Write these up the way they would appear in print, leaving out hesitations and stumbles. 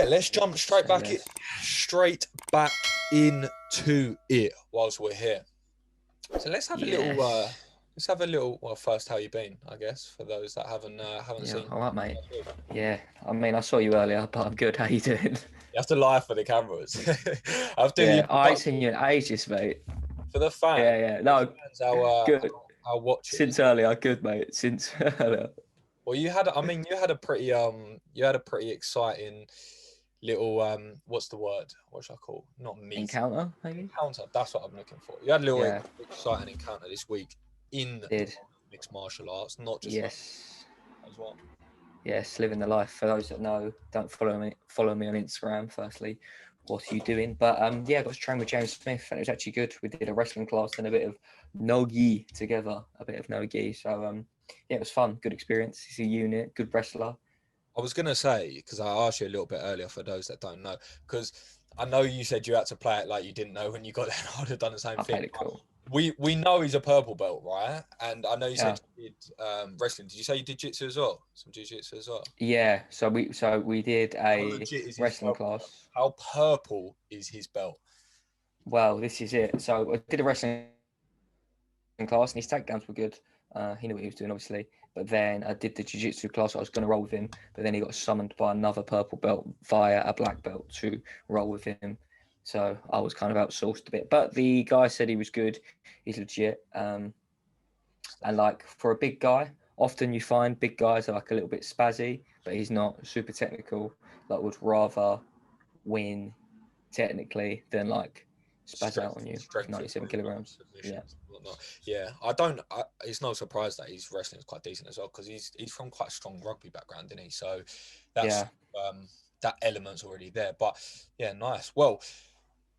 let's jump Say less. straight back into it whilst we're here. So Yes. let's have a little. Well, first, how you been? I guess for those that haven't Yeah, seen. all right, mate. Yeah, I mean, I saw you earlier, but I'm good. How you doing? You have to lie for the cameras. I have to do the Yeah, I ain't introduction seen you in ages, mate. for the fans. Yeah, yeah. For the No, fans, good. our watchers. Since earlier, good, mate. Since earlier. Well, you had a you had a pretty exciting little what's the word? What should I call? Not meet Encounter, maybe? encounter. That's what I'm looking for. You had a little Yeah, exciting encounter this week in the did. mixed martial arts, not just like Yes. as well. Yes, living the life. For those that know, don't follow me on Instagram, firstly. What are you doing? But yeah, I got to train with James Smith and it was actually good. We did a wrestling class and a bit of no-gi together, a bit of no-gi. So yeah, it was fun. Good experience. He's a unit, good wrestler. I was gonna say because I asked you a little bit earlier for those that don't know because I know you said you had to play it like you didn't know when you got there. I would have done the same I thing. played it cool. We know he's a purple belt, right? And I know you Yeah. said you did wrestling. Did you say you did jiu-jitsu as well? Some jiu-jitsu as well. Yeah, so we did How a legit is his wrestling purple belt? class. How purple is his belt? Well, this is it. So I did a wrestling class, and his takedowns were good. He knew what he was doing, obviously. But then I did the jiu-jitsu class. I was going to roll with him, but then he got summoned by another purple belt via a black belt to roll with him. So I was kind of outsourced a bit. But the guy said he was good. He's legit. And like for a big guy, often you find big guys are like a little bit spazzy, but he's not super technical. Like would rather win technically than like spaz out on you with Strength 97 improvement, kilograms. Yeah. submissions, and whatnot. Yeah, I don't. It's no surprise that his wrestling is quite decent as well because he's from quite a strong rugby background, isn't he? So that's Yeah. that element's already there. But yeah, nice. Well,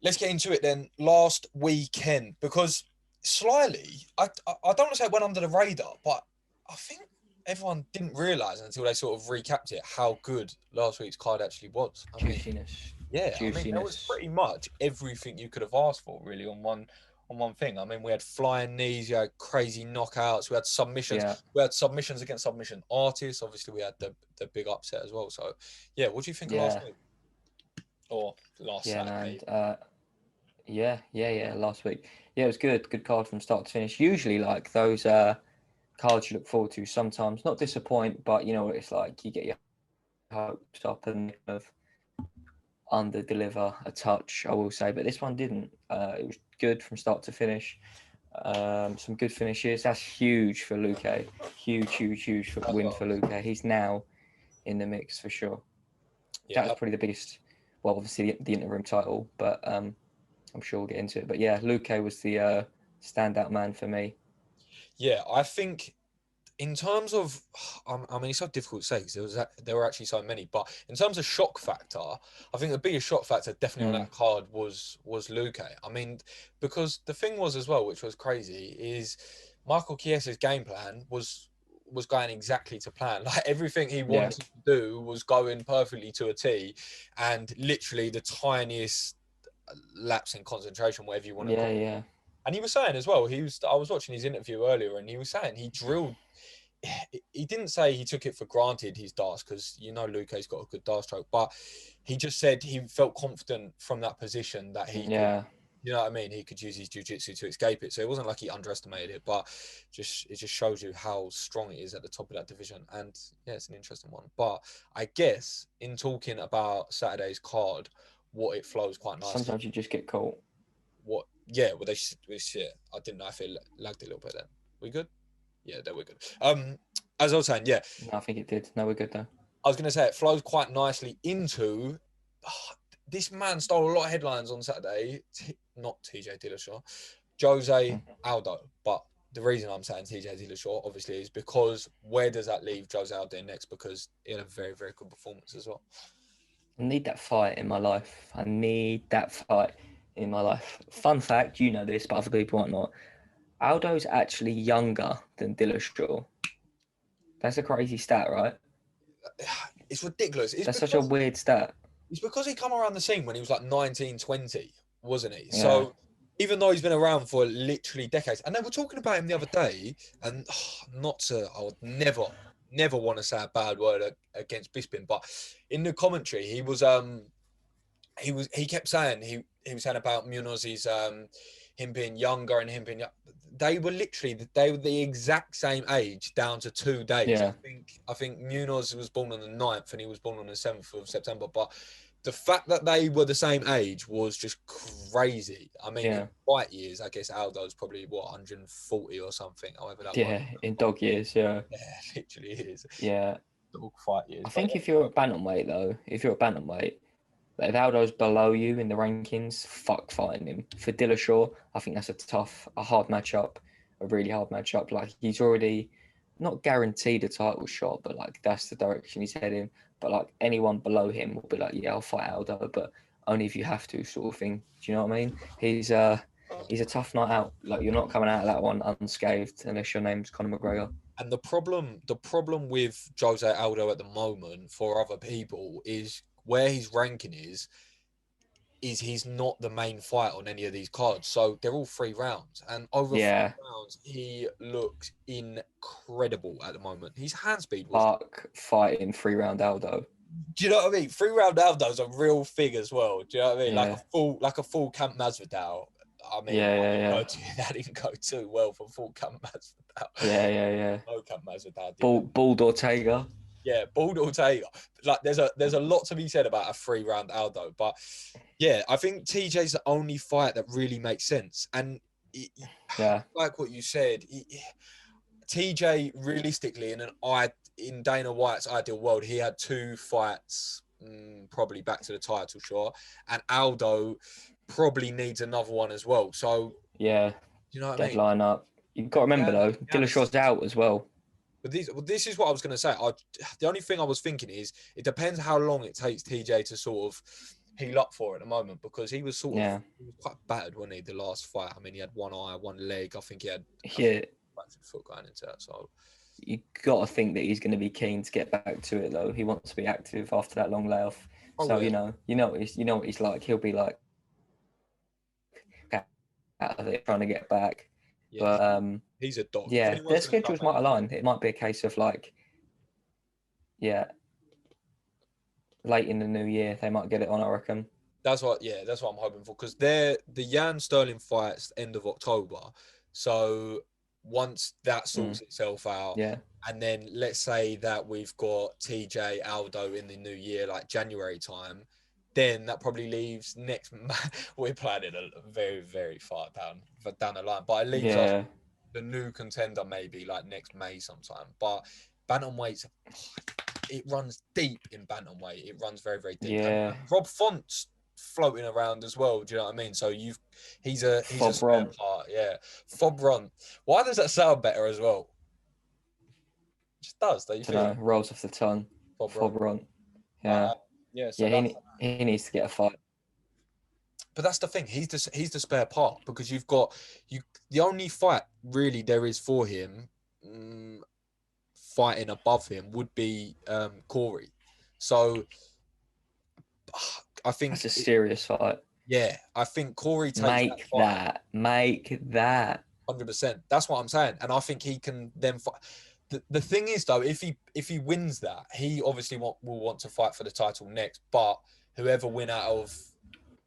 let's get into it then. Last weekend because slyly, I don't want to say it went under the radar, but I think everyone didn't realise until they sort of recapped it how good last week's card actually was. I mean, Juiciness. yeah, I mean, there was Juiciness. pretty much everything you could have asked for, really, on one thing. I mean, we had flying knees, we had crazy knockouts, Yeah. we had submissions against submission artists. Obviously, we had the big upset as well. So, yeah, what do you think of last Yeah. week or last Yeah. No, Saturday? and yeah. Last week. Yeah, it was good. Good card from start to finish. Usually like those cards you look forward to sometimes not disappoint, but you know what it's like. You get your hopes up and kind of under deliver a touch, I will say. But this one didn't. It was good from start to finish. Some good finishes. That's huge for Luque. Huge for That's win what for I was- Luque. He's now in the mix for sure. That was Yeah, probably the biggest. Well, obviously the interim title, but I'm sure we'll get into it. But yeah, Luque was the standout man for me. yeah. I think in terms of, I mean, it's so difficult to say because there were actually so many. But in terms of shock factor, I think the biggest shock factor definitely on Mm, that card was Luque. I mean, because the thing was as well, which was crazy, is Michael Chiesa's game plan was going exactly to plan. Like everything he yeah, wanted to do was going perfectly to a T, and literally the tiniest lapse in concentration, whatever you want to call it. yeah. And he was saying as well, I was watching his interview earlier, and he was saying he drilled he didn't say he took it for granted his darts because you know Luque's got a good dart stroke, but he just said he felt confident from that position that he could, Yeah, you know what I mean, he could use his jiu-jitsu to escape it. So it wasn't like he underestimated it, but it just shows you how strong it is at the top of that division. And yeah, it's an interesting one. But I guess in talking about Saturday's card, what it flows quite nicely. sometimes you just get caught. What yeah, well shit. I didn't know if it lagged a little bit then. We good? Yeah, there we go. As I was saying, yeah, No, I think it did. No, we're good though. I was going to say it flows quite nicely into this man stole a lot of headlines on Saturday. Not TJ Dillashaw, Jose Mm. Aldo. But the reason I'm saying TJ Dillashaw obviously is because where does that leave Jose Aldo next? Because he had a very good performance as well. I need that fight in my life. I need that fight in my life. Fun fact, you know this, but other people might not. Aldo's actually younger than Dillashaw. That's a crazy stat, right? It's ridiculous. That's such a weird stat. It's because he come around the scene when he was like 19, 20, wasn't he? Yeah. So even though he's been around for literally decades, and they were talking about him the other day, and I would never want to say a bad word against Bisping, but in the commentary, he kept saying he was saying about Munoz's him being younger and him being they were the exact same age down to 2 days. Yeah. I think Munoz was born on the 9th and he was born on the 7th of September, but the fact that they were the same age was just crazy. I mean, in fight years, I guess Aldo's probably 140 or something, however that works. In dog years, yeah. Yeah, literally is. Yeah. Dog fight years. I think if you're a bantamweight though, like, if Aldo's below you in the rankings, fuck fighting him. For Dillashaw, I think that's a hard matchup, a really hard matchup. Like, he's already not guaranteed a title shot, but like that's the direction he's heading. But like anyone below him will be like, yeah, I'll fight Aldo, but only if you have to, sort of thing. Do you know what I mean? He's a tough night out. Like, you're not coming out of that one unscathed unless your name's Conor McGregor. And the problem with Jose Aldo at the moment for other people is where his ranking is he's not the main fight on any of these cards. So they're all 3 rounds. And over 3 rounds, he looks incredible at the moment. His hand speed was... Park fighting 3-round Aldo. Do you know what I mean? 3-round Aldo's a real thing as well. Do you know what I mean? Yeah. Like a full Camp Masvidal. I mean, that didn't go too well for full Camp Masvidal. Yeah. No Camp Masvidal. Bald Ortega. Yeah, Bald Ortega. Like, there's a lot to be said about a 3-round Aldo, but yeah, I think TJ's the only fight that really makes sense. And like what you said, TJ realistically in Dana White's ideal world, he had 2 fights, probably back to the title shot, and Aldo probably needs another one as well. So yeah, you know what dead I mean? Line up. You've got to remember though, Dillashaw's out as well. But this is what I was going to say. The only thing I was thinking is it depends how long it takes TJ to sort of heal up for at the moment, because he was he was quite battered, wasn't he, the last fight? I mean, he had one eye, one leg. I think he had foot going into that. So you got to think that he's going to be keen to get back to it though. He wants to be active after that long layoff. You know what he's like. He'll be like out of it, trying to get back. Yeah. But he's a dog. Yeah, their schedules might align. It might be a case of like, late in the new year they might get it on, I reckon. That's what I'm hoping for, because the Jan Sterling fight's end of October. So once that sorts itself out, and then let's say that we've got TJ Aldo in the new year, like January time, then that probably leaves next. We're planning a very, very far down the line, but it leaves us the new contender maybe like next May sometime. But bantamweight, it runs deep in bantamweight. It runs very, very deep. Yeah. And Rob Font's floating around as well. Do you know what I mean? So he's a spare part. Yeah, Fob Runt. Why does that sound better as well? It just does. Don't you think? Rolls off the tongue. Fob Runt. Yeah. He needs to get a fight. But that's the thing. He's the spare part, because you've got the only fight really there is for him, fighting above him would be Corey. So I think that's a serious fight. Yeah, I think Corey takes Make that 100%. That's what I'm saying, and I think he can then fight. The thing is though, if he wins that, he obviously will want to fight for the title next. But whoever win out of,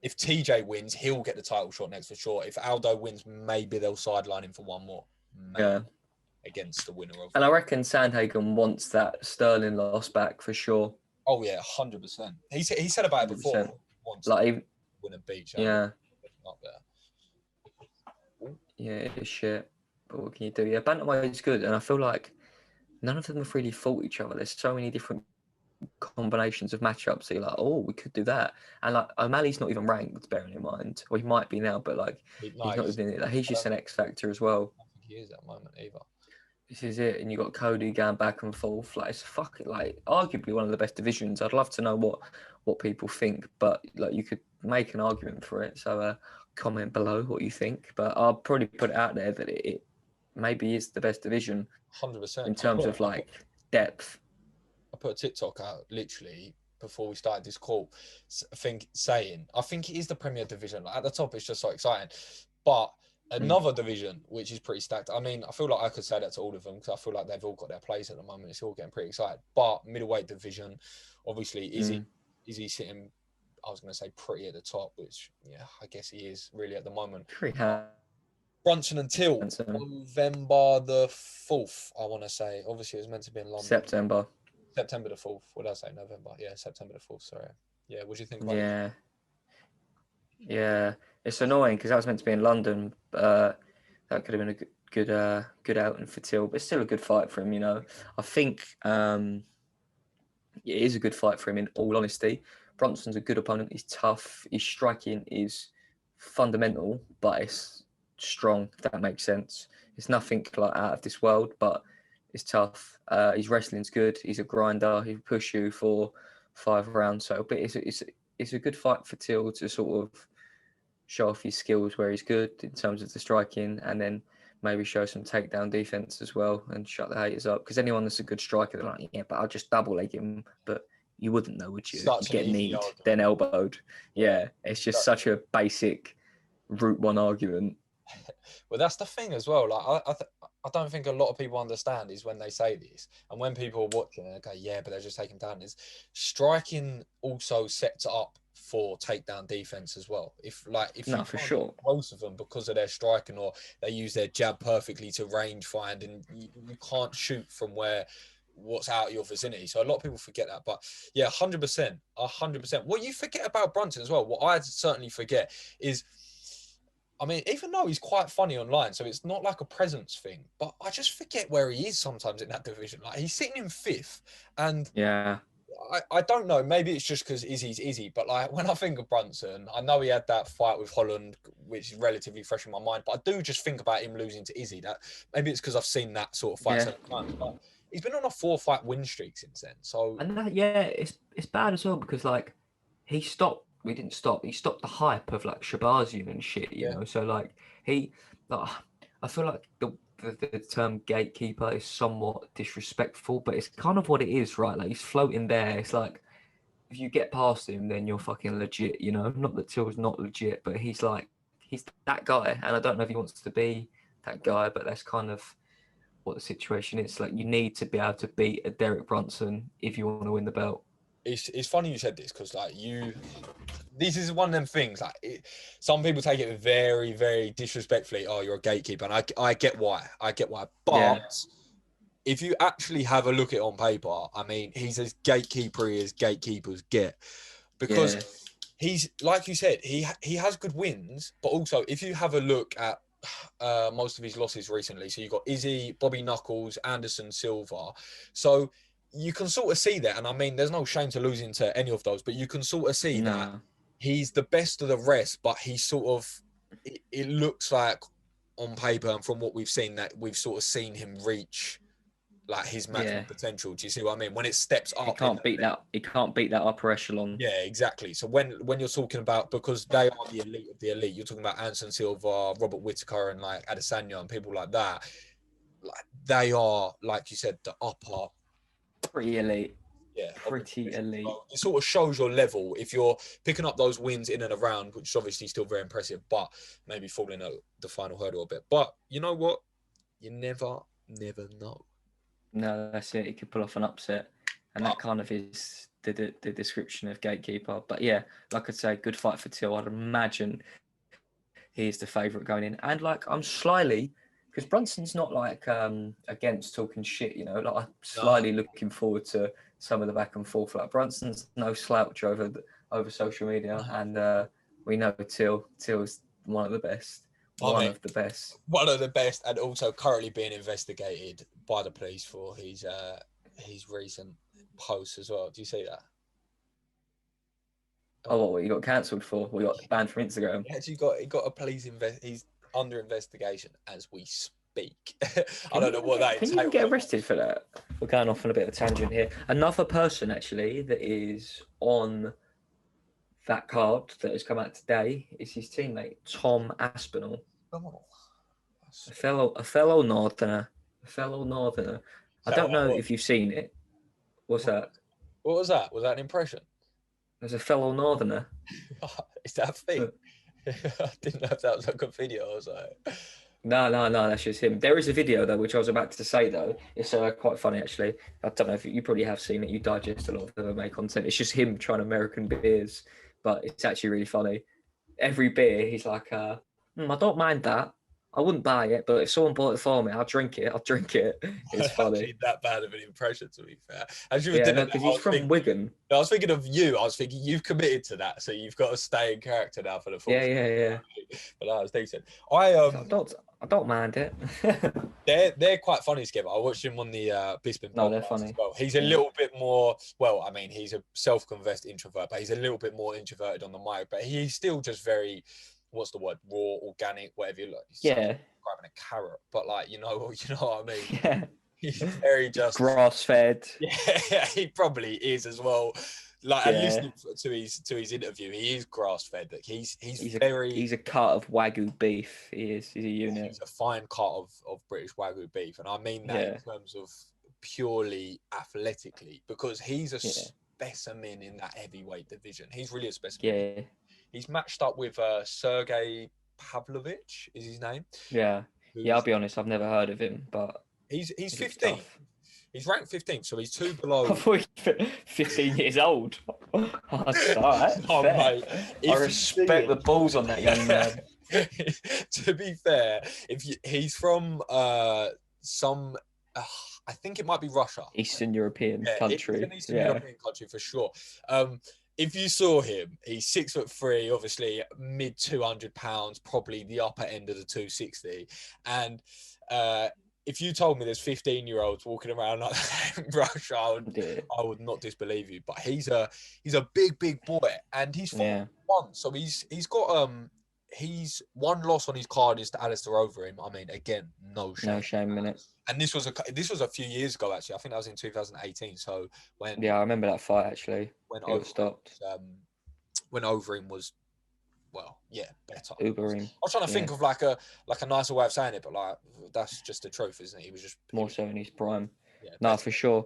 if TJ wins, he'll get the title shot next for sure. If Aldo wins, maybe they'll sideline him for one more. Against the winner of. And I reckon Sandhagen wants that Sterling loss back for sure. Oh yeah, 100%. He said about it before. 100%. Wants to win a beach. Yeah. Up there. Yeah, it's shit. But what can you do? Yeah, bantamweight's good, and I feel like none of them have really fought each other. There's so many different combinations of matchups that you're like, oh, we could do that. And like O'Malley's not even ranked, bearing in mind. Well, he might be now, but like he's not even. Like, he's just an X factor as well. I don't think he is at the moment either. This is it, and you got Cody going back and forth. Like, it's arguably one of the best divisions. I'd love to know what people think, but like you could make an argument for it. So comment below what you think. But I'll probably put it out there that it maybe is the best division. 100%. In terms of like depth. I put a TikTok out literally before we started this call, I think it is the Premier Division. Like, at the top, it's just so exciting, but Another division which is pretty stacked. I mean, I feel like I could say that to all of them because I feel like they've all got their place at the moment. It's all getting pretty excited. But middleweight division, obviously, is he sitting? I was going to say pretty at the top, which yeah, I guess he is really at the moment. Pretty Brunson until handsome. November the 4th, I want to say. Obviously, it was meant to be in London. September the 4th. What did I say? November. Yeah, September the 4th. Sorry. Yeah, what do you think about it? Yeah. It's annoying because that was meant to be in London. That could have been a good outing for Till, but still a good fight for him, you know. I think it is a good fight for him, in all honesty. Brunson's a good opponent. He's tough. His striking is fundamental, but it's strong, if that makes sense. It's nothing like out of this world, but it's tough. His wrestling's good. He's a grinder. He'll push you for 5 rounds. So, but it's a good fight for Till to sort of show off his skills where he's good in terms of the striking, and then maybe show some takedown defense as well and shut the haters up. Because anyone that's a good striker, they're like, yeah, but I'll just double leg him. But you wouldn't know, would you? Such Get kneed, then elbowed. Yeah, it's just such a basic Route 1 argument. Well, that's the thing as well. Like, I don't think a lot of people understand is when they say this, and when people are watching, they go, yeah, but they're just taking down. Is striking also sets up for takedown defense as well. If no, for sure, most of them, because of their striking, or they use their jab perfectly to range find, and you can't shoot from what's out of your vicinity. So a lot of people forget that. But yeah, 100%. What you forget about Brunson as well, what I certainly forget is, I mean, even though he's quite funny online, so it's not like a presence thing, but I just forget where he is sometimes in that division. Like, he's sitting in 5th, and yeah, I don't know. Maybe it's just because Izzy's Izzy, but like, when I think of Brunson, I know he had that fight with Holland, which is relatively fresh in my mind, but I do just think about him losing to Izzy. That maybe it's because I've seen that sort of fight several times, but he's been on a 4-fight win streak since then. So, and that, it's bad as well, because like he stopped. We didn't stop. He stopped the hype of like Shabazian and shit, you know. So like I feel like the term gatekeeper is somewhat disrespectful, but it's kind of what it is, right? Like, he's floating there. It's like, if you get past him, then you're fucking legit, you know. Not that Till's not legit, but he's that guy, and I don't know if he wants to be that guy, but that's kind of what the situation is. Like, you need to be able to beat a Derek Brunson if you want to win the belt. It's funny you said this, because like this is one of them things, like some people take it very, very disrespectfully. Oh, you're a gatekeeper, and I get why. But if you actually have a look at it on paper, I mean, he's as gatekeepery as gatekeepers get, because he's, like you said, he has good wins, but also if you have a look at most of his losses recently, so you've got Izzy, Bobby Knuckles, Anderson Silva, so you can sort of see that, and I mean, there's no shame to losing to any of those, but you can sort of see that he's the best of the rest, but he sort of, it looks like on paper and from what we've seen that we've sort of seen him reach like his maximum potential. Do you see what I mean? When it steps up, he can't beat that upper echelon. Yeah, exactly. So when you're talking about, because they are the elite of the elite, you're talking about Anderson Silva, Robert Whittaker, and like Adesanya and people like that. Like, they are, like you said, the upper. Pretty elite. Yeah, pretty elite. So it sort of shows your level if you're picking up those wins in and around, which is obviously still very impressive, but maybe falling at the final hurdle a bit. But you know what? You never know. No, that's it. He could pull off an upset, and that kind of is the description of gatekeeper. But yeah, like I say, good fight for Till. I'd imagine he's the favourite going in, and like, I'm slyly, because Brunson's not like against talking shit, you know. Like, I'm slightly looking forward to some of the back and forth. Like, Brunson's no slouch over social media, and we know Till's one of the best. One of the best, and also currently being investigated by the police for his recent posts as well. Do you see that? Oh, what you got cancelled for? We got banned from Instagram. He got a police He's under investigation as we speak. I don't know what that is. Can you get arrested for that? We're going off on a bit of a tangent here. Another person actually that is on that card that has come out today is his teammate Tom Aspinall. Oh, a fellow northerner. I don't know if you've seen it. What's that? What was that? Was that an impression? There's a fellow northerner. Is that a thing? I didn't know if that was like a video. I was like, No, that's just him. There is a video though, which I was about to say though. It's quite funny actually. I don't know if you probably have seen it. You digest a lot of MMA content. It's just him trying American beers, but it's actually really funny. Every beer, he's like, I don't mind that. I wouldn't buy it, but if someone bought it for me, I'll drink it. I'll drink it. It's funny. actually that bad of an impression, to be fair. As you were Yeah, doing no, that, because he's from Wigan. I was thinking of you. I was thinking you've committed to that, so you've got to stay in character now for the full. Yeah. But that was decent. I don't mind it. They're quite funny together. I watched him on the Bisping No, they're podcast funny. as well. He's a little bit more. Well, I mean, he's a self-confessed introvert, but he's a little bit more introverted on the mic. But he's still just very, what's the word, raw, organic, whatever you like. Yeah. Grabbing a carrot, but like you know what I mean. Yeah. He's very just grass-fed. Yeah, he probably is as well. Like, and listening to his interview, he is grass-fed. Like, he's a cut of Wagyu beef. He's a unit. He's a fine cut of British Wagyu beef, and I mean that in terms of purely athletically, because he's a specimen in that heavyweight division. He's really a specimen. Yeah. He's matched up with Sergey Pavlovich, is his name. Yeah. I'll be honest, I've never heard of him, but he's 15. He's ranked 15th, so he's 2 below. I thought he was 15 years old. That's all right. Oh, mate, I respect the balls on that young man. To be fair, he's from some, I think it might be Russia. Eastern European country. It's an Eastern European country for sure. If you saw him, he's 6'3", obviously mid 200 pounds, probably the upper end of the 260. And if you told me there's 15-year-olds walking around like that in Russia, I would not disbelieve you. But he's a big boy, and he's fought once. So he's got he's one loss on his card is to Alistair Overeem. I mean, again, no shame in it. And this was a few years ago actually. I think that was in 2018. So when I remember that fight actually. When Overeem stopped. When Overeem was better. Overeem. I was trying to think of like a nicer way of saying it, but like that's just the truth, isn't it? He was just more so in his prime. Yeah, no, for sure.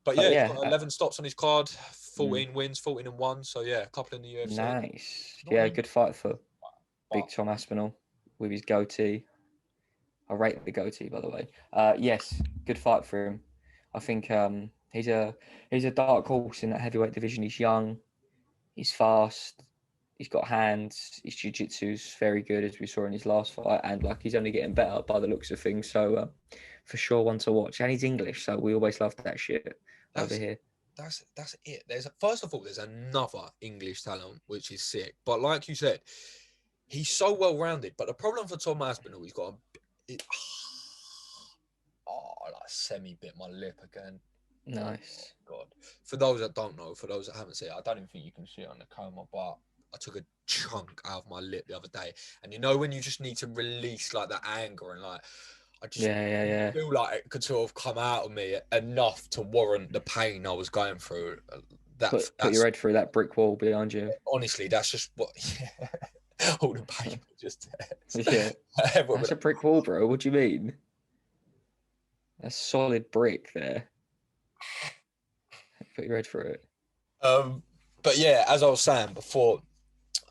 But he's got 11 stops on his card, 14 wins, 14-1. So yeah, a couple in the UFC. Nice. Good fight for Big Tom Aspinall with his goatee. I rate the goatee, by the way. Yes, good fight for him. I think he's a dark horse in that heavyweight division. He's young, he's fast, he's got hands. His jiu-jitsu's very good, as we saw in his last fight, and like he's only getting better by the looks of things. So for sure, one to watch. And he's English, so we always love that shit over here. That's it. First of all, there's another English talent, which is sick. But like you said, he's so well-rounded. But the problem for Tom Aspinall, he's got I semi-bit my lip again. Nice. Oh, God. For those that don't know, for those that haven't seen it, I don't even think you can see it on the camera, but I took a chunk out of my lip the other day. And you know when you just need to release like that anger and like, I just feel like it could sort of come out of me enough to warrant the pain I was going through. Put your head through that brick wall behind you. Honestly, that's just what... all the pain just there. Yeah. That's a brick wall, bro. What do you mean? That's solid brick there. Put your head through it. But yeah, as I was saying before,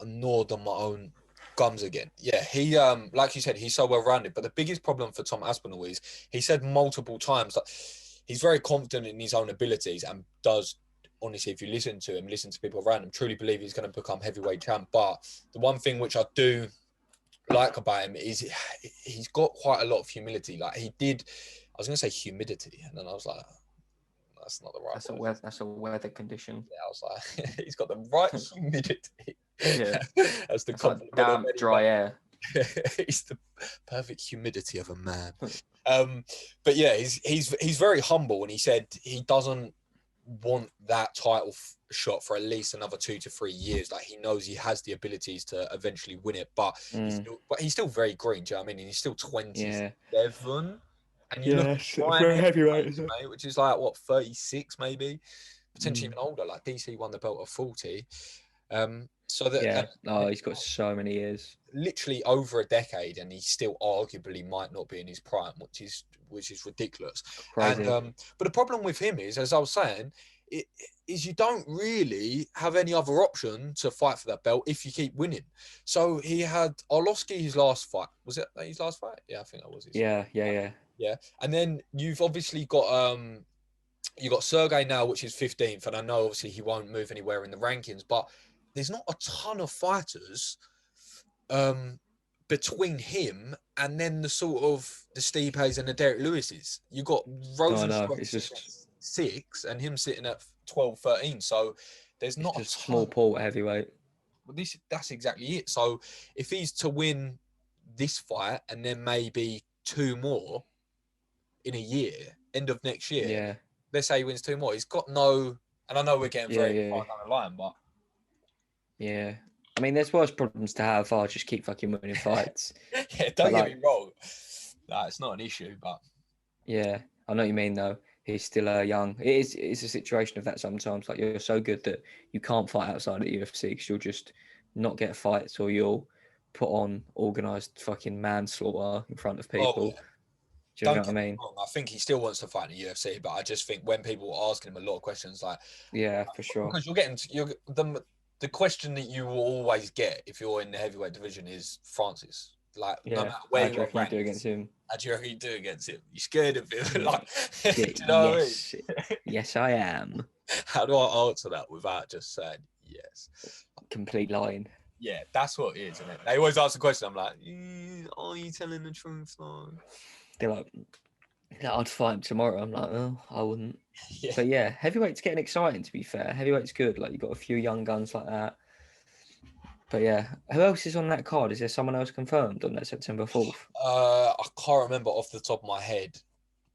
I gnawed on my own gums again. Yeah, he like you said, he's so well-rounded. But the biggest problem for Tom Aspinall is he said multiple times that he's very confident in his own abilities and does, honestly, if you listen to him, listen to people around him, truly believe he's going to become heavyweight champ. But the one thing which I do like about him is he's got quite a lot of humility. Like I was going to say humidity, and then I was like, that's not the right word. That's a weather condition. Yeah, I was like, he's got the right humidity. Yeah. That's the like damp, dry air. He's the perfect humidity of a man. But yeah, he's very humble, and he said he doesn't want that title shot for at least another 2 to 3 years. Like he knows he has the abilities to eventually win it, but he's still very green. Do you know what I mean? And he's still 27. And you look very heavyweight, mate, which is like what, 36 maybe, potentially even older. Like DC won the belt at 40. So that Yeah. Oh, he's got so many years. literally over a decade, and he still arguably might not be in his prime, which is ridiculous. Crazy. And but the problem with him is, as I was saying, is you don't really have any other option to fight for that belt if you keep winning. So he had Arlovsky his last fight. Was it his last fight? Yeah, I think that was his. Yeah. And then you've obviously got you got Sergey now, which is 15th, and I know obviously he won't move anywhere in the rankings, but there's not a ton of fighters between him and then the sort of the Stipes and the Derek Lewises. You got Rosenstruck It's just 6 and him sitting at 12, 13. So there's not just a ton. small pool heavyweight. That's exactly it. So if he's to win this fight and then maybe 2 more in a year, end of next year, Yeah. let's say he wins 2 more, he's got no. And I know we're getting very far down the line, but yeah. I mean, there's worse problems to have. I'll just keep fucking winning fights. yeah, don't get me wrong. No, it's not an issue, but yeah, I know what you mean though. He's still young. It's a situation of that sometimes. Like you're so good that you can't fight outside of the UFC because you'll just not get fights, or you'll put on organised fucking manslaughter in front of people. Oh, yeah. Do you know what I mean? I think he still wants to fight in the UFC, but I just think when people are asking him a lot of questions, like for sure, because the question that you will always get if you're in the heavyweight division is Francis. Like no matter where you do against him. How do you reckon you do against him? You scared of him? Like, Yeah, do you know what I mean? Yes, I am. How do I answer that without just saying yes? Complete lying. Yeah, that's what it is, isn't it? They always ask the question. I'm like, are you telling the truth? No. They're like, I'd fight him tomorrow. I'm like, oh, I wouldn't. Yeah. But yeah, heavyweight's getting exciting, to be fair. Heavyweight's good. Like, you've got a few young guns like that. But yeah, who else is on that card? Is there someone else confirmed on that September 4th? I can't remember off the top of my head.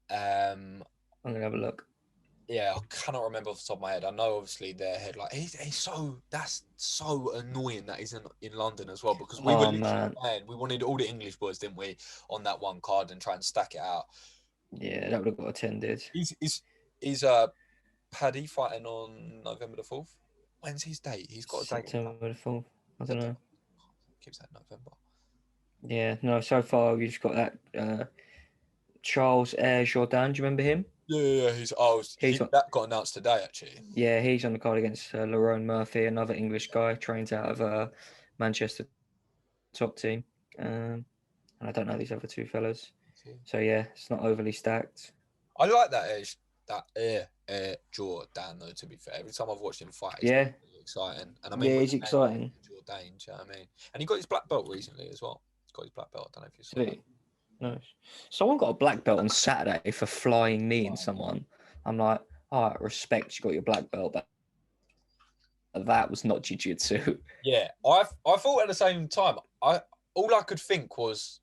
I'm going to have a look. Yeah, I cannot remember off the top of my head. I know obviously their head, like that's so annoying that he's in London as well, because we were literally playing, we wanted all the English boys, didn't we, on that one card and try and stack it out. Yeah, that would have got attended. Is Paddy fighting on November the 4th? When's his date? He's got a date. September the 4th. I don't know. Keep saying November. Yeah, no, so far we've just got that Charles Air Jourdain. Do you remember him? Yeah, that got announced today, actually. Yeah, he's on the card against Lerone Murphy, another English guy, trains out of Manchester top team. And I don't know these other two fellas. So yeah, it's not overly stacked. I like that Air Jourdain, though, to be fair. Every time I've watched him fight, he's really exciting. And I mean, he's exciting. Jourdain, do you know what I mean? And he got his black belt recently as well. He's got his black belt. I don't know if you saw that. Nice. Someone got a black belt on Saturday for flying kneeing someone. I'm like, all right, respect, you got your black belt, but that was not jiu-jitsu. Yeah, I thought at the same time, all I could think was,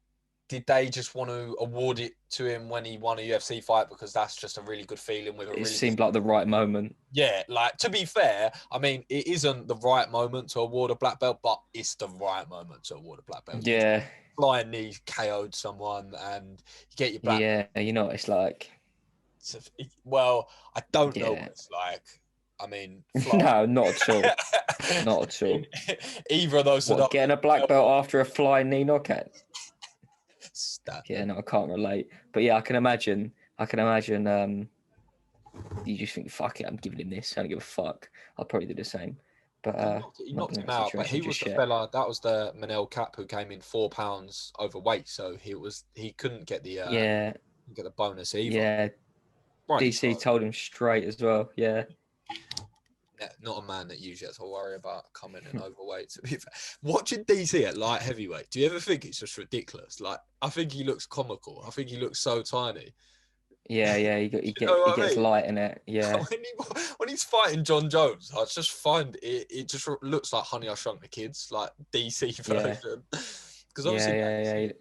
did they just want to award it to him when he won a UFC fight, because that's just a really good feeling with it seemed like the right moment. Yeah, like, to be fair, I mean, it isn't the right moment to award a black belt, but it's the right moment to award a black belt. Yeah. Flying knee KO'd someone and you get your black belt. Yeah, you know what it's like. Well, I don't know what it's like. I mean, no, not at all. Not at all. Either of those. Getting a black belt after a flying knee knockout. Yeah, no, I can't relate. But yeah, I can imagine. You just think, fuck it, I'm giving him this. I don't give a fuck. I'll probably do the same. But he knocked him out. But he was the fella. That was the Manel Cap who came in 4 pounds overweight, so he couldn't get the get the bonus either. Yeah, right, DC told him straight as well. Yeah. Not a man that usually has to worry about coming in overweight. To be fair, watching DC at light heavyweight, do you ever think it's just ridiculous? Like, I think he looks comical. I think he looks so tiny. Yeah, he gets light in it. Yeah. When he's fighting John Jones, I just find it just looks like Honey, I Shrunk the Kids, like DC version. Because obviously,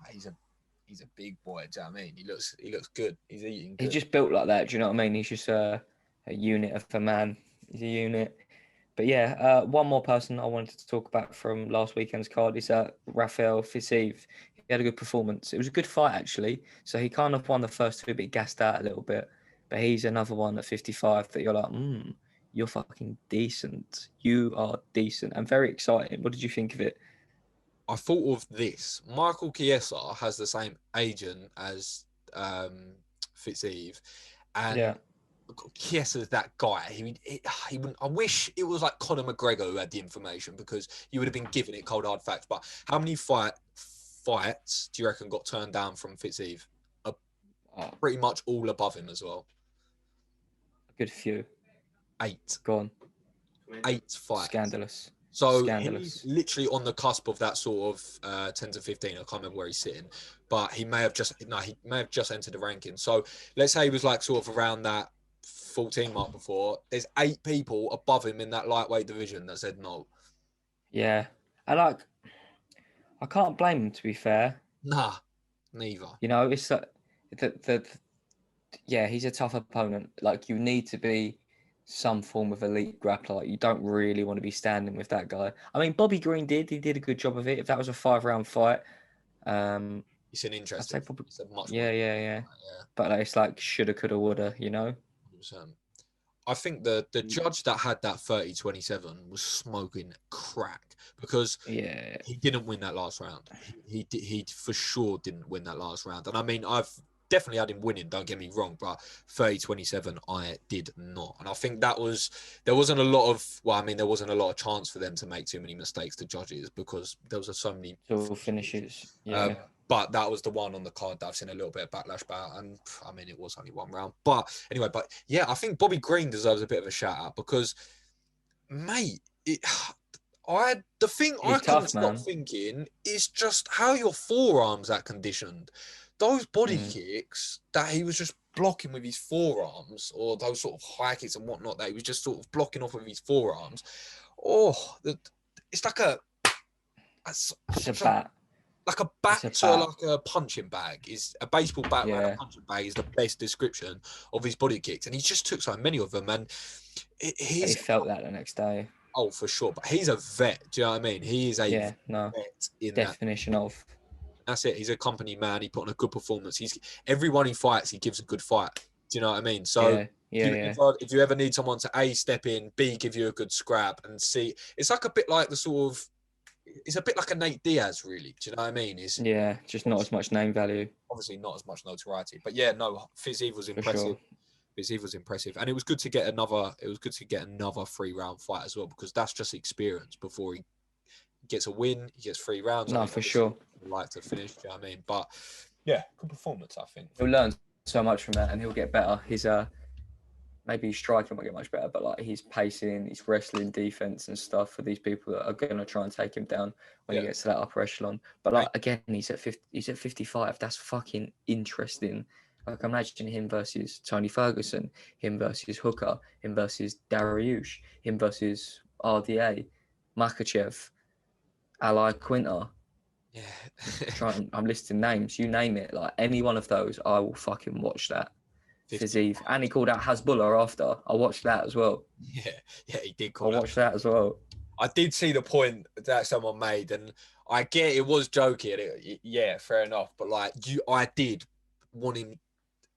he's a big boy. Do you know what I mean? He looks good. He's eating good. He's just built like that. Do you know what I mean? He's just a unit of a man. He's a unit. But yeah, one more person I wanted to talk about from last weekend's card is Rafael Fiziev. He had a good performance. It was a good fight, actually. So he kind of won the first two, but he gassed out a little bit. But he's another one at 55 that you're like, you're fucking decent. You are decent and very exciting. What did you think of it? I thought of this. Michael Chiesa has the same agent as Fitzeve, Yeah. and Chiesa's that guy. He wouldn't. I wish it was like Conor McGregor who had the information, because you would have been given it cold hard facts. But how many fights do you reckon got turned down from Fitzeve? Pretty much all above him as well. A good few. 8. Go on. 8 fights. Scandalous. So Scandalous. he's literally on the cusp of that sort of 10 to 15. I can't remember where he's sitting, but he may have just entered the ranking. So let's say he was like sort of around that 14 mark before. There's 8 people above him in that lightweight division that said no. Yeah. I can't blame him, to be fair. Nah, neither. You know, it's yeah, he's a tough opponent. Like, you need to be some form of elite grappler. You don't really want to be standing with that guy. I mean, Bobby Green did. He did a good job of it. If that was a 5-round fight, it's an interesting. I'd say probably, it's a much yeah. But like, it's like shoulda, coulda, woulda. You know. 100%. I think the judge that had that 30-27 was smoking crack, because he didn't win that last round. He for sure didn't win that last round. And I mean, I've definitely had him winning, don't get me wrong, but 30-27 I did not. And I think there wasn't a lot of chance for them to make too many mistakes, the judges, because there was so many finishes. Yeah. But that was the one on the card that I've seen a little bit of backlash about. And I mean, it was only one round. But anyway, yeah, I think Bobby Green deserves a bit of a shout out, because, mate, the thing I can't stop thinking is just how your forearms are conditioned. Those body kicks that he was just blocking with his forearms, or those sort of high kicks and whatnot that he was just sort of blocking off with his forearms. It's like it's a bat. Like a bat to like a punching bag. Is a baseball bat like a punching bag is the best description of his body kicks, and he just took so many of them, and he felt that the next day. Oh, for sure. But he's a vet. Do you know what I mean? He is a vet in definition of. That's it. He's a company man. He put on a good performance. Everyone he fights, he gives a good fight. Do you know what I mean? So if you ever need someone to A, step in, B, give you a good scrap, and C, it's like a bit like it's a bit like a Nate Diaz, really. Do you know what I mean? Just not as much name value. Obviously, not as much notoriety. But yeah, no, Fitzeve was impressive. Sure. Fitzeve was impressive, and it was good to get another 3-round fight as well, because that's just experience. Before he gets a win, he gets 3 rounds. No, for sure. Like to finish. Do you know what I mean? But yeah, good performance, I think. He'll learn so much from that, and he'll get better. His maybe his striking won't get much better, but like his pacing, his wrestling, defense, and stuff for these people that are going to try and take him down when he gets to that upper echelon. But like again, he's at 55. That's fucking interesting. Like, imagine him versus Tony Ferguson, him versus Hooker, him versus Dariush, him versus RDA, Makachev, Ali Quinter. Yeah. I'm listing names. You name it. Like, any one of those, I will fucking watch that. Fitzeve. And he called out Hasbullah after. I watched that as well. Yeah, he did call out. I watched that as well. I did see the point that someone made, and I get it was joking. Yeah, fair enough. But like, I did want him.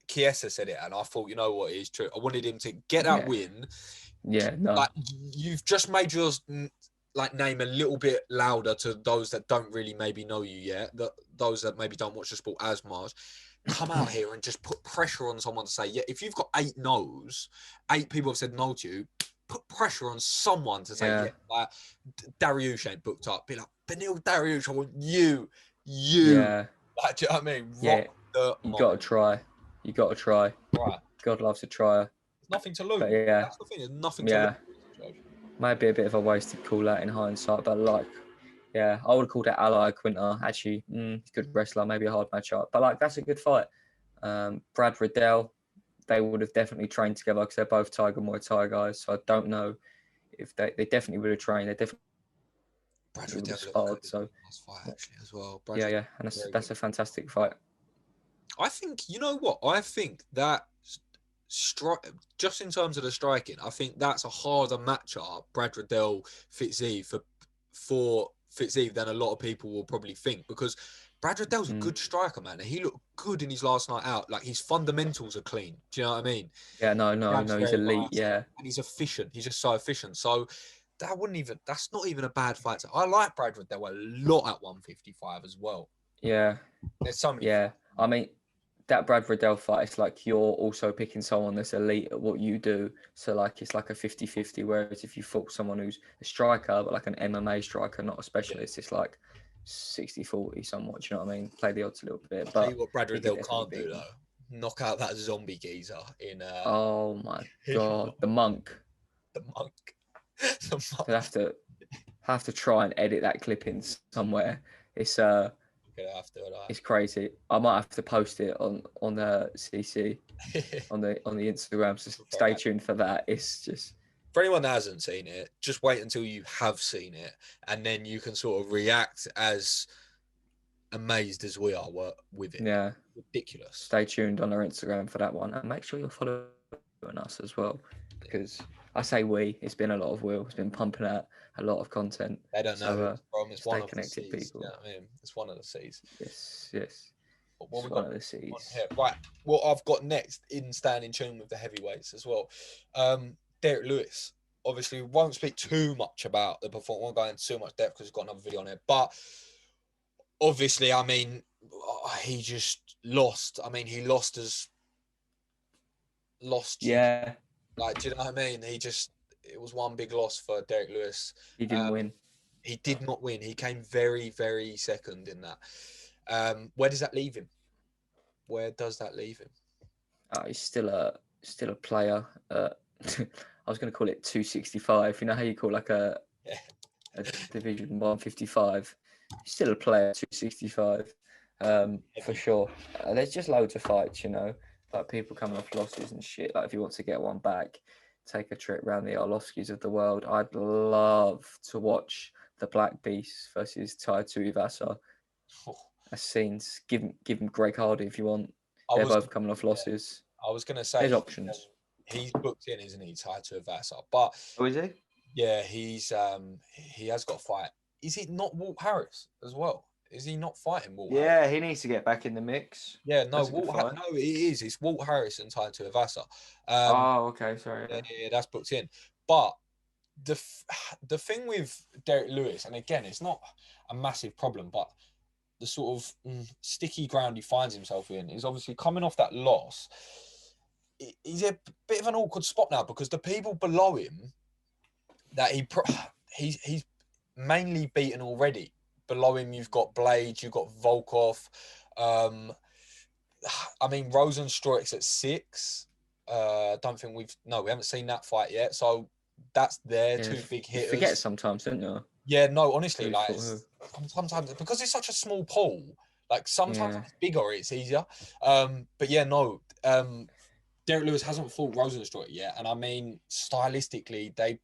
Chiesa said it, and I thought, you know what, it is true. I wanted him to get that win. Yeah, no. Like, you've just made yours like name a little bit louder to those that don't really maybe know you yet. Those that maybe don't watch the sport as much. Come out here and just put pressure on someone to say, yeah, if you've got 8 no's, 8 people have said no to you, put pressure on someone to say, like, Dariush ain't booked up. Be like, Beneil Dariush, I want you. Yeah. Like, do you know what I mean? You got to try. You got to try. Right. God loves a tryer. There's nothing to lose. But yeah. That's the thing. There's nothing to lose. Might be a bit of a wasted call that in hindsight, but like, yeah, I would have called it Ali Quinter. Actually, good wrestler, maybe a hard matchup. But like, that's a good fight. Brad Riddell, they would have definitely trained together because they're both Tiger Muay Thai guys. So I don't know if they definitely would have trained. They definitely Brad Riddell sparred. So fight actually as well. And that's a fantastic fight. I think, you know what? I think that just in terms of the striking, I think that's a harder matchup, Brad Riddell, Fitzeve, for Fitzeve than a lot of people will probably think, because Brad Riddell's a Mm. good striker, man. And he looked good in his last night out. Like, his fundamentals are clean. Do you know what I mean? Yeah, no, Grab's he's very elite. nice, Yeah, and he's efficient. He's just so efficient. So that's not even a bad fight. I like Brad Riddell a lot at 155 as well. yeah, There's so many. yeah. I mean, that Brad Riddell fight, it's like you're also picking someone that's elite at what you do. So, like, it's like a 50-50. Whereas if you fought someone who's a striker, but like an MMA striker, not a specialist, it's like 60-40 somewhat. Do you know what I mean? Play the odds a little bit. Tell But you what Brad he could Riddell definitely can't do, beat him. though. Knock out that zombie geezer in Oh, my God. The monk. the monk. The monk. I'll have to try and edit that clip in somewhere. It's Gonna have to, it's crazy. I might have to post it on the CC on the Instagram. So stay tuned for that. It's just, for anyone that hasn't seen it, just wait until you have seen it, and then you can sort of react as amazed as we are with it. yeah. Ridiculous. Stay tuned on our Instagram for that one, and make sure you're following us as well, because I say it's been a lot of Will. It's been pumping out a lot of content. They don't know who it's from. It's one of the connected, C's. people. You know what I mean? It's one of the C's. Yes. What we one got of the C's. here? Right. What I've got next in staying in tune with the heavyweights as well. Derek Lewis. Obviously, we won't speak too much about the performance. We won't go into too much depth because we've got another video on it. But obviously, I mean, he just lost. I mean, he lost. Yeah. Like, do you know what I mean? It was one big loss for Derek Lewis. He didn't win. He did not win. He came very, very second in that. Where does that leave him? Where does that leave him? He's still a player. I was going to call it 265. You know how you call like a division 155? He's still a player 265, for sure. There's just loads of fights, you know, like people coming off losses and shit. Like if he wants to get one back, take a trip around the Arlovskis of the world. I'd love to watch the Black Beast versus Tai Tuivasa. As scenes, give him Greg Hardy if you want. They're both coming off losses. I was going to say there's options. He's booked in, isn't he, Tai Tuivasa? But is he? Yeah, he has got a fight. Is it not Walt Harris as well? Is he not fighting Walt? Yeah, Harris? he needs to get back in the mix. Yeah, no, no, it is. It's Walt Harris and Tai Tuivasa. Okay, sorry. Yeah, that's booked in. But the thing with Derek Lewis, and again, it's not a massive problem, but the sort of sticky ground he finds himself in is obviously coming off that loss. He's a bit of an awkward spot now because the people below him that he's mainly beaten already. Below him, you've got Blades, you've got Volkov. I mean, Rosenstruik's at 6. Don't think we haven't seen that fight yet. So that's their two big hitters. You forget sometimes, don't you? Yeah, no, honestly, like sometimes because it's such a small pool, like sometimes it's bigger, it's easier. But yeah, no, Derek Lewis hasn't fought Rosenstruik yet, and I mean, stylistically, they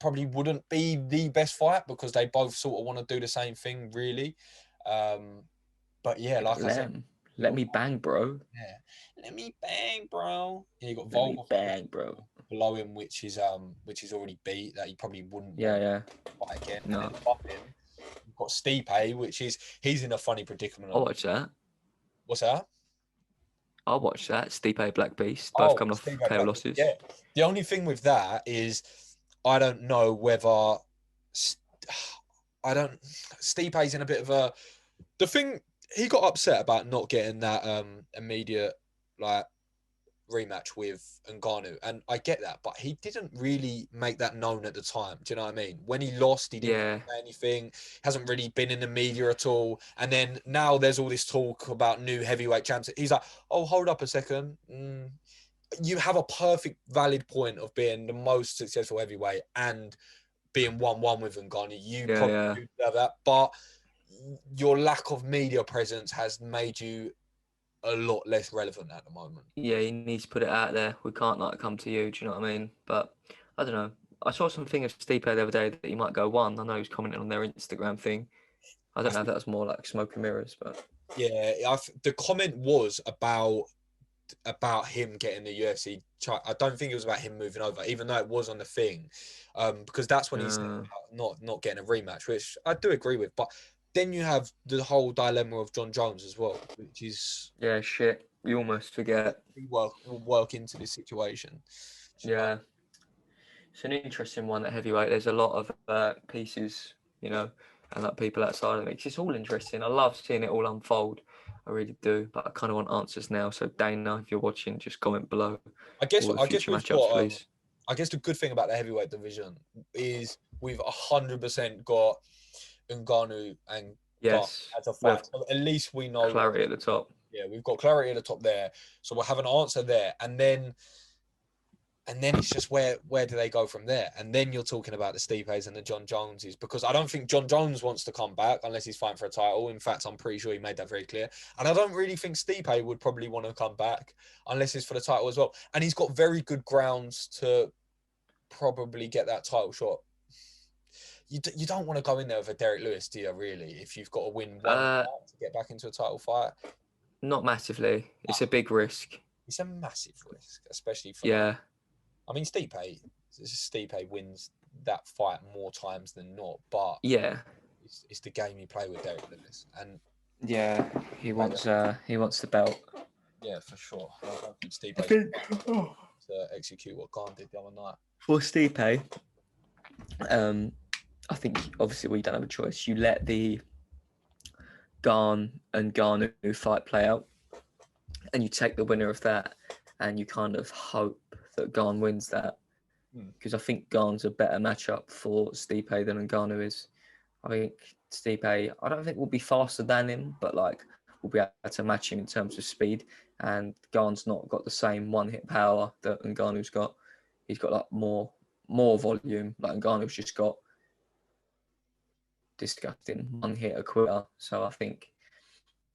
probably wouldn't be the best fight because they both sort of want to do the same thing, really. But yeah, like I said, let me bang, bro. Yeah, let me bang, bro. Yeah, you got Let me bang, bro. Below him, which is already beat that he probably wouldn't. Fight again. No. And then above him, you've got Stipe, which is he's in a funny predicament. I'll watch that. What's that? I'll watch that. Stipe, Black Beast, both coming off KO losses. Yeah. The only thing with that is I don't know whether Stipe's in a bit of a. The thing he got upset about not getting that immediate like rematch with Ngannou, and I get that, but he didn't really make that known at the time. Do you know what I mean? When he lost, he didn't say anything. Hasn't really been in the media at all. And then now there's all this talk about new heavyweight champs. He's like, oh, hold up a second. You have a perfect valid point of being the most successful heavyweight and being 1-1 with Ngannou. You probably do have that, but your lack of media presence has made you a lot less relevant at the moment. Yeah, he needs to put it out there. We can't like come to you. Do you know what I mean? But I don't know. I saw something of Stipe the other day that he might go 1. I know he was commenting on their Instagram thing. I don't know if that was more like smoke and mirrors, but yeah, the comment was about him getting the UFC. I don't think it was about him moving over, even though it was on the thing, because that's when he said about not getting a rematch, which I do agree with. But then you have the whole dilemma of John Jones as well, which is Yeah, shit. You almost forget. will work into this situation. So, Yeah. It's an interesting one at heavyweight. There's a lot of pieces, and like people outside of it. It's all interesting. I love seeing it all unfold. I really do. But I kind of want answers now. So Dana, if you're watching, just comment below all the I guess future we've matchups, got please. I guess the good thing about the heavyweight division is we've 100% got Ngannou and Garn Yes, as a we have fight. So at least we know. clarity at the top. Yeah, we've got clarity at the top there, so we'll have an answer there, and then it's just where do they go from there? And then you're talking about the Stipes and the John Joneses, because I don't think John Jones wants to come back unless he's fighting for a title. In fact, I'm pretty sure he made that very clear. And I don't really think Stipe would probably want to come back unless it's for the title as well. And he's got very good grounds to probably get that title shot. You don't want to go in there with a Derek Lewis, do you, really? If you've got to win one fight to get back into a title fight? Not massively. It's a big risk. It's a massive risk, especially for Yeah. I mean, Stipe wins that fight more times than not, but Yeah. it's the game you play with Derek Lewis, and Yeah, he wants the belt. yeah, for sure. I don't think Stipe to execute what Khan did the other night. For Stipe, I think obviously we don't have a choice. You let the Garn and Ngannou fight play out, and you take the winner of that, and you kind of hope that Garn wins that, because I think Garn's a better matchup for Stipe than Ngannou is. I think Stipe, I don't think will be faster than him, but like we'll be able to match him in terms of speed. And Garn's not got the same one-hit power that Ngannou's got. He's got like more volume. Like Ngannou's just got disgusting one-hit quitter. So I think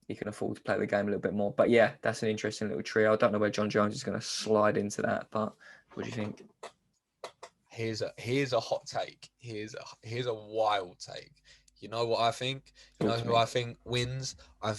he can afford to play the game a little bit more. But yeah, that's an interesting little trio. I don't know where John Jones is going to slide into that, but what do you think? Here's a hot take. Here's a wild take. You know what I think? You know who I think wins? I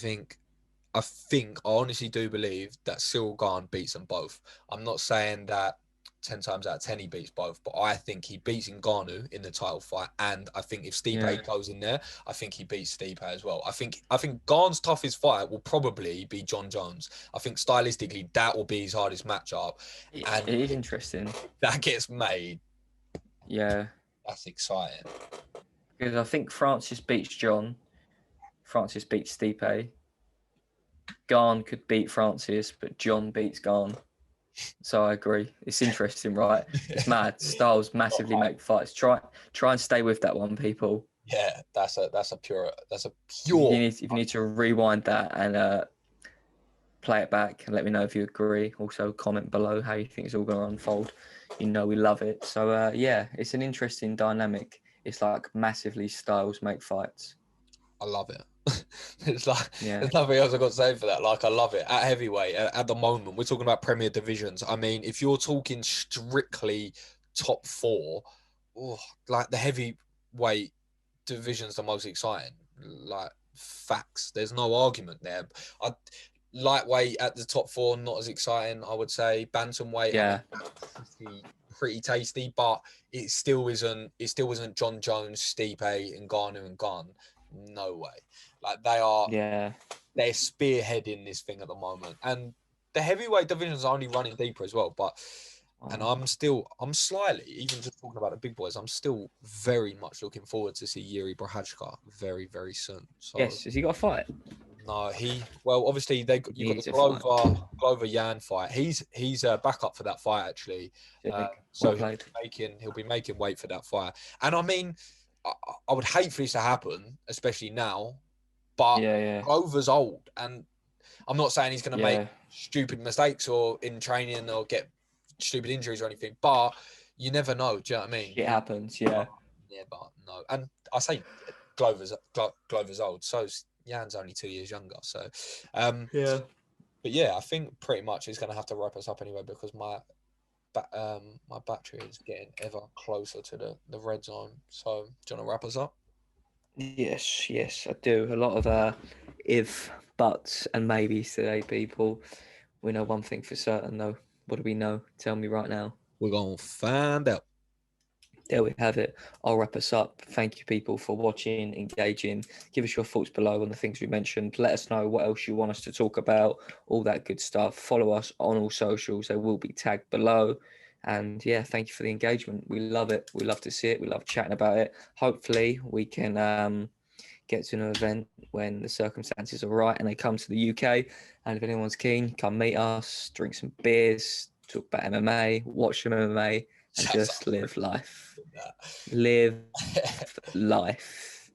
honestly do believe that Cyril Gane beats them both. I'm not saying that 10 times out of 10 he beats both, but I think he beats Ngannou in the title fight, and I think if Stipe goes in there, I think he beats Stipe as well. I think Gane's toughest fight will probably be John Jones. I think stylistically that will be his hardest matchup, and it is interesting. That gets made. Yeah, that's exciting. Because I think Francis beats John, Francis beats Stipe. Gane could beat Francis, but John beats Gane. So I agree. It's interesting, right? It's mad. Styles massively make fights. Try and stay with that one, people. Yeah, that's a pure. If you need to rewind that and play it back and let me know if you agree. Also, comment below how you think it's all going to unfold. We love it. So yeah, it's an interesting dynamic. It's like massively Styles make fights. I love it. There's nothing else I've got to say for that. Like, I love it. At heavyweight, at the moment, we're talking about Premier Divisions. I mean, if you're talking strictly top four, like the heavyweight division's the most exciting. Like, facts. There's no argument there. Lightweight at the top four, not as exciting, I would say. Bantamweight, yeah, pretty tasty, but it still isn't John Jones, Stipe, and Ngannou and Gane. No way. Like, they're spearheading this thing at the moment, and the heavyweight divisions are only running deeper as well. But and I'm slightly, even just talking about the big boys, I'm still very much looking forward to see Yuri Prochazka very, very soon. So, yes, has he got a fight? No, obviously you got the Glover Yan fight. He's back up for that fight actually. So he'll be making weight for that fight. And I mean, I would hate for this to happen, especially now. But Glover's old, and I'm not saying he's going to make stupid mistakes or in training or get stupid injuries or anything. But you never know. Do you know what I mean? It happens, yeah. Yeah, but no. And I say Glover's old, so Jan's only 2 years younger. So, But yeah, I think pretty much he's going to have to wrap us up anyway, because my battery is getting ever closer to the red zone. So, do you want to wrap us up? Yes, I do. A lot of if, buts, and maybes today, people. We know one thing for certain, though. What do we know? Tell me right now. We're going to find out. There we have it. I'll wrap us up. Thank you, people, for watching, engaging. Give us your thoughts below on the things we mentioned. Let us know what else you want us to talk about, all that good stuff. Follow us on all socials. They will be tagged below. And yeah, thank you for the engagement. We love it. We love to see it. We love chatting about it. Hopefully, we can get to an event when the circumstances are right and they come to the UK. And if anyone's keen, come meet us, drink some beers, talk about MMA, watch some MMA, and just live life. Live life.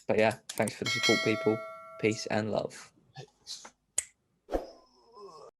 But yeah, thanks for the support, people. Peace and love.